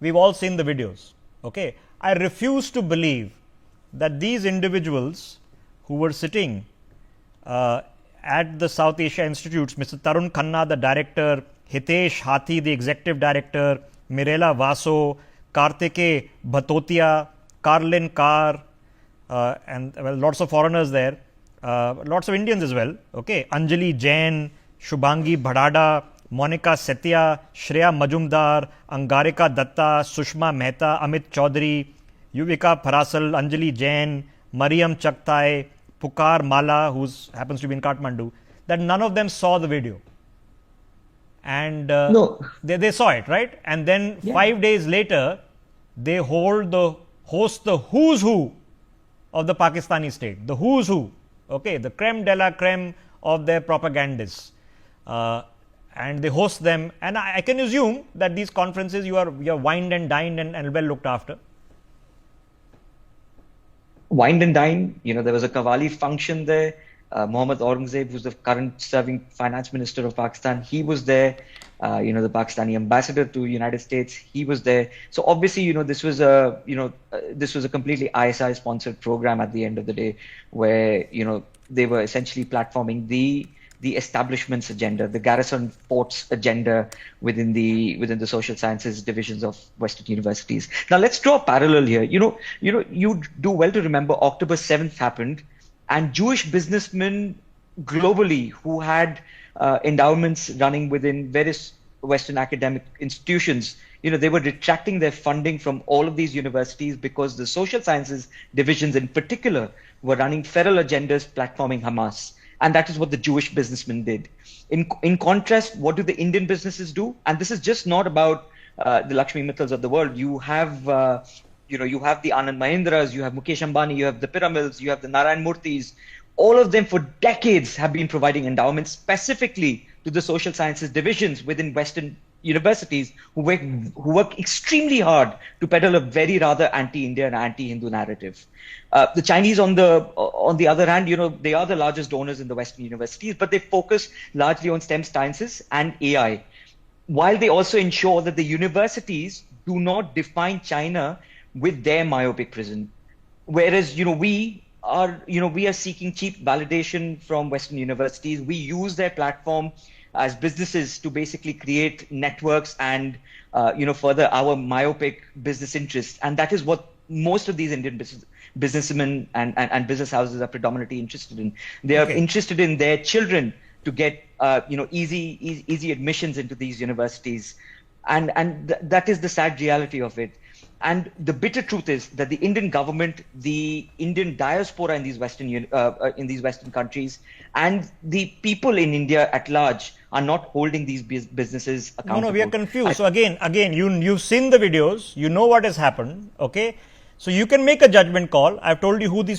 we've all seen the videos. Okay, I refuse to believe that these individuals who were sitting at the South Asia Institutes, Mr. Tarun Khanna, the director, Hitesh Hathi, the executive director, Mirela Vaso, Kartike Bhatotia, Carlin Carr, and well, lots of foreigners there, lots of Indians as well. Okay, Anjali Jain, Shubhangi Bhadada, Monica Setia, Shreya Majumdar, Angarika Datta, Sushma Mehta, Amit Chaudhary, Yuvika Parasal, Anjali Jain, Mariam Chaktai, Pukar Mala, who happens to be in Kathmandu, that none of them saw the video. And No. they saw it, right? And then 5 days later, they host the who's who of the Pakistani state, the who's who, okay, the creme de la creme of their propagandists. And they host them, and I can assume that these conferences you are wined and dined and well looked after. Wined and dined. There was a Qawwali function there. Mohammad Aurangzeb, who's the current serving finance minister of Pakistan, he was there. The Pakistani ambassador to United States, he was there. So obviously, this was a completely ISI sponsored program at the end of the day, where they were essentially platforming the establishment's agenda, the garrison forts agenda within the social sciences divisions of Western universities. Now let's draw a parallel here. You do well to remember October 7th happened, and Jewish businessmen globally who had endowments running within various Western academic institutions, they were retracting their funding from all of these universities because the social sciences divisions in particular were running feral agendas platforming Hamas. And that is what the Jewish businessmen did. In contrast, what do the Indian businesses do? And this is just not about the Lakshmi Mittals of the world. You have the Anand Mahindras, you have Mukesh Ambani, you have the Piramils, you have the Narayan Murthis. All of them for decades have been providing endowments specifically to the social sciences divisions within Western universities who work extremely hard to peddle a very rather anti-India and anti-Hindu narrative. The Chinese, on the other hand, they are the largest donors in the Western universities, but they focus largely on STEM sciences and AI, while they also ensure that the universities do not define China with their myopic prism. Whereas, we are seeking cheap validation from Western universities. We use their platform as businesses to basically create networks and further our myopic business interests, and that is what most of these Indian businessmen and business houses are predominantly interested in. They are interested in their children to get easy admissions into these universities, and that is the sad reality of it. And the bitter truth is that the Indian government, the Indian diaspora in these Western countries, and the people in India at large are not holding these businesses accountable. No, we are confused. So again, you've seen the videos, you know what has happened. Okay, so you can make a judgment call. I've told you who these people